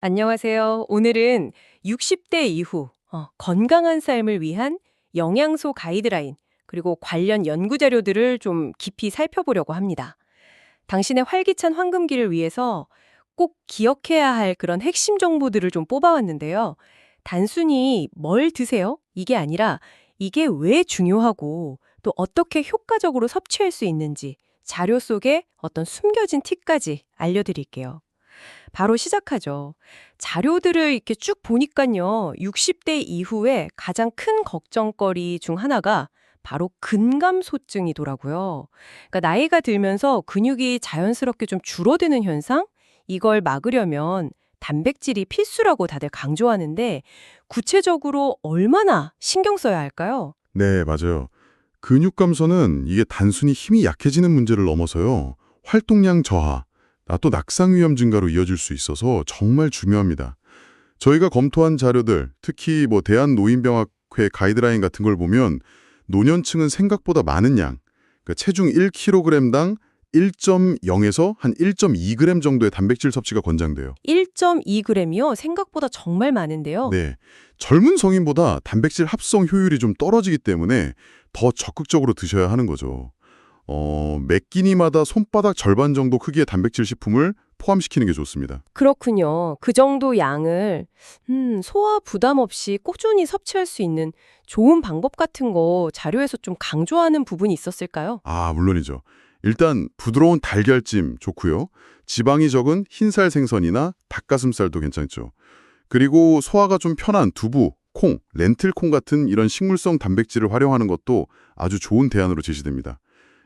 안녕하세요. 오늘은 60대 이후 건강한 삶을 위한 영양소 가이드라인, 그리고 관련 연구 자료들을 좀 깊이 살펴보려고 합니다. 당신의 활기찬 황금기를 위해서 꼭 기억해야 할 그런 핵심 정보들을 좀 뽑아왔는데요. 단순히 뭘 드세요? 이게 아니라 이게 왜 중요하고 또 어떻게 효과적으로 섭취할 수 있는지 자료 속에 어떤 숨겨진 팁까지 알려드릴게요. 바로 시작하죠. 자료들을 이렇게 쭉 보니깐요. 60대 이후에 가장 큰 걱정거리 중 하나가 바로 근감소증이더라고요. 그러니까 나이가 들면서 근육이 자연스럽게 좀 줄어드는 현상? 이걸 막으려면 단백질이 필수라고 다들 강조하는데 구체적으로 얼마나 신경 써야 할까요? 네, 맞아요. 근육 감소는 이게 단순히 힘이 약해지는 문제를 넘어서요. 활동량 저하, 또 낙상 위험 증가로 이어질 수 있어서 정말 중요합니다. 저희가 검토한 자료들, 특히 대한노인병학회 가이드라인 같은 걸 보면 노년층은 생각보다 많은 양, 그러니까 체중 1kg당 1.0에서 한 1.2g 정도의 단백질 섭취가 권장돼요. 1.2g이요? 생각보다 정말 많은데요. 네, 젊은 성인보다 단백질 합성 효율이 좀 떨어지기 때문에 더 적극적으로 드셔야 하는 거죠. 매 끼니마다 손바닥 절반 정도 크기의 단백질 식품을 포함시키는 게 좋습니다. 그렇군요. 그 정도 양을 소화 부담 없이 꾸준히 섭취할 수 있는 좋은 방법 같은 거 자료에서 좀 강조하는 부분이 있었을까요? 아, 물론이죠. 일단 부드러운 달걀찜 좋고요. 지방이 적은 흰살 생선이나 닭가슴살도 괜찮죠. 그리고 소화가 좀 편한 두부, 콩, 렌틸콩 같은 이런 식물성 단백질을 활용하는 것도 아주 좋은 대안으로 제시됩니다.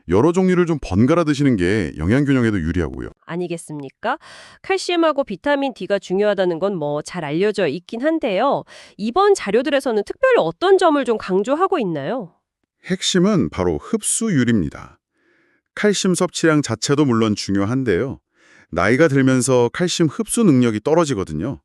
여러 종류를 좀 번갈아 드시는 게 영양 균형에도 유리하고요. 아니겠습니까? 칼슘하고 비타민 D가 중요하다는 건 뭐 잘 알려져 있긴 한데요. 이번 자료들에서는 특별히 어떤 점을 좀 강조하고 있나요? 핵심은 바로 흡수율입니다. 칼슘 섭취량 자체도 물론 중요한데요. 나이가 들면서 칼슘 흡수 능력이 떨어지거든요.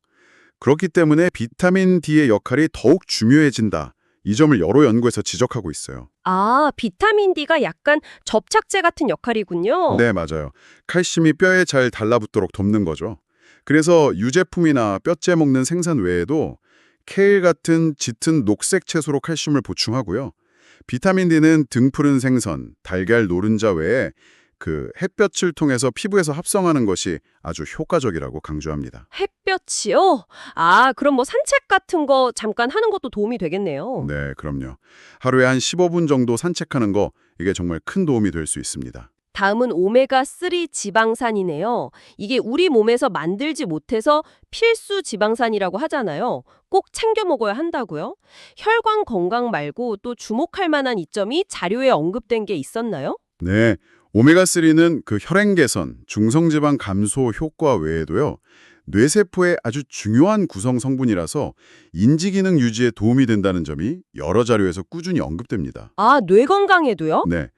그렇기 때문에 비타민 D의 역할이 더욱 중요해진다. 이 점을 여러 연구에서 지적하고 있어요. 아, 비타민 D가 약간 접착제 같은 역할이군요. 네, 맞아요. 칼슘이 뼈에 잘 달라붙도록 돕는 거죠. 그래서 유제품이나 뼈째 먹는 생선 외에도 케일 같은 짙은 녹색 채소로 칼슘을 보충하고요. 비타민 D는 등푸른 생선, 달걀 노른자 외에 햇볕을 통해서 피부에서 합성하는 것이 아주 효과적이라고 강조합니다. 햇볕이요? 아, 그럼 뭐 산책 같은 거 잠깐 하는 것도 도움이 되겠네요. 네, 그럼요. 하루에 한 15분 정도 산책하는 거 이게 정말 큰 도움이 될 수 있습니다. 다음은 오메가3 지방산이네요. 이게 우리 몸에서 만들지 못해서 필수 지방산이라고 하잖아요. 꼭 챙겨 먹어야 한다고요? 혈관 건강 말고 또 주목할 만한 이점이 자료에 언급된 게 있었나요? 네, 오메가3는 혈행 개선, 중성지방 감소 효과 외에도요. 뇌세포의 아주 중요한 구성 성분이라서 인지기능 유지에 도움이 된다는 점이 여러 자료에서 꾸준히 언급됩니다. 아, 뇌 건강에도요? 네,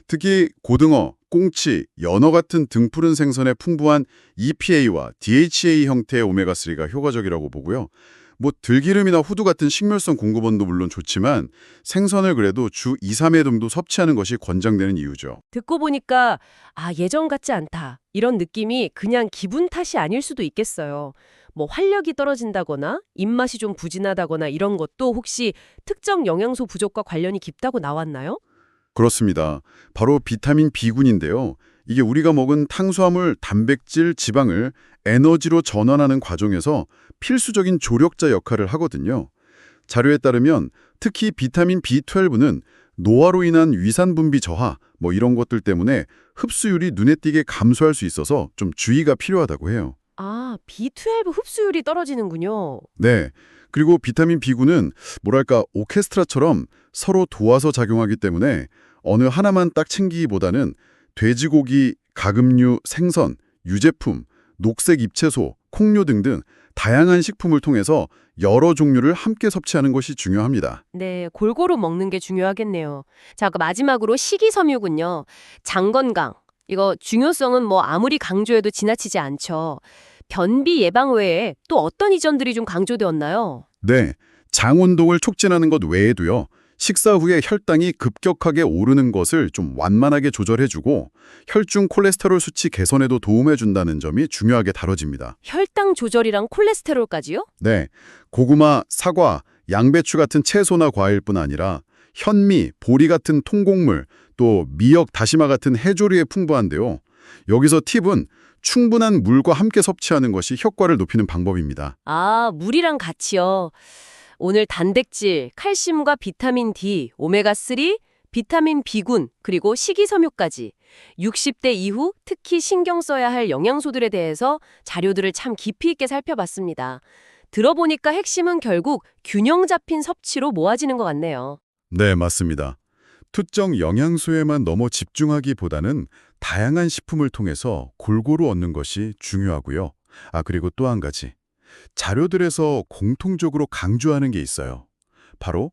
특히 고등어, 꽁치, 연어 같은 등푸른 생선의 풍부한 EPA와 DHA 형태의 오메가3가 효과적이라고 보고요. 들기름이나 후두 같은 식물성 공급원도 물론 좋지만 생선을 그래도 주 2, 3회 정도 섭취하는 것이 권장되는 이유죠. 듣고 보니까 예전 같지 않다. 이런 느낌이 그냥 기분 탓이 아닐 수도 있겠어요. 뭐 활력이 떨어진다거나 입맛이 좀 부진하다거나 이런 것도 혹시 특정 영양소 부족과 관련이 깊다고 나왔나요? 그렇습니다. 바로 비타민 B군인데요. 이게 우리가 먹은 탄수화물, 단백질, 지방을 에너지로 전환하는 과정에서 필수적인 조력자 역할을 하거든요. 자료에 따르면 특히 비타민 B12는 노화로 인한 위산 분비 저하, 이런 것들 때문에 흡수율이 눈에 띄게 감소할 수 있어서 좀 주의가 필요하다고 해요. 아, B12 흡수율이 떨어지는군요. 네. 그리고 비타민 B군은 오케스트라처럼 서로 도와서 작용하기 때문에 어느 하나만 딱 챙기기보다는 돼지고기, 가금류, 생선, 유제품, 녹색 잎채소, 콩류 등등 다양한 식품을 통해서 여러 종류를 함께 섭취하는 것이 중요합니다. 네, 골고루 먹는 게 중요하겠네요. 자, 그 마지막으로 식이섬유군요. 장 건강. 이거 중요성은 뭐 아무리 강조해도 지나치지 않죠. 변비 예방 외에 또 어떤 이점들이 좀 강조되었나요? 네, 장 운동을 촉진하는 것 외에도요. 식사 후에 혈당이 급격하게 오르는 것을 좀 완만하게 조절해주고 혈중 콜레스테롤 수치 개선에도 도움해준다는 점이 중요하게 다뤄집니다. 혈당 조절이랑 콜레스테롤까지요? 네, 고구마, 사과, 양배추 같은 채소나 과일뿐 아니라 현미, 보리 같은 통곡물, 또 미역, 다시마 같은 해조류에 풍부한데요. 여기서 팁은 충분한 물과 함께 섭취하는 것이 효과를 높이는 방법입니다. 아, 물이랑 같이요. 오늘 단백질, 칼슘과 비타민 D, 오메가3, 비타민 B군, 그리고 식이섬유까지 60대 이후 특히 신경 써야 할 영양소들에 대해서 자료들을 참 깊이 있게 살펴봤습니다. 들어보니까 핵심은 결국 균형 잡힌 섭취로 모아지는 것 같네요. 네, 맞습니다. 특정 영양소에만 너무 집중하기보다는 다양한 식품을 통해서 골고루 얻는 것이 중요하고요. 그리고 또 한 가지. 자료들에서 공통적으로 강조하는 게 있어요. 바로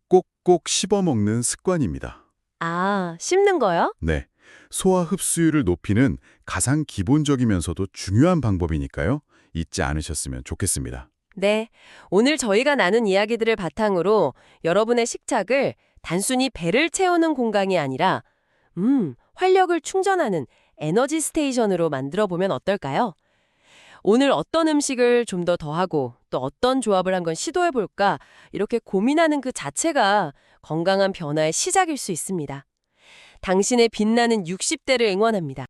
꼭꼭 씹어 먹는 습관입니다. 아, 씹는 거요? 네. 소화 흡수율을 높이는 가장 기본적이면서도 중요한 방법이니까요. 잊지 않으셨으면 좋겠습니다. 네, 오늘 저희가 나눈 이야기들을 바탕으로 여러분의 식탁을 단순히 배를 채우는 공간이 아니라 활력을 충전하는 에너지 스테이션으로 만들어 보면 어떨까요? 오늘 어떤 음식을 좀 더 더하고 또 어떤 조합을 한번 시도해 볼까 이렇게 고민하는 그 자체가 건강한 변화의 시작일 수 있습니다. 당신의 빛나는 60대를 응원합니다.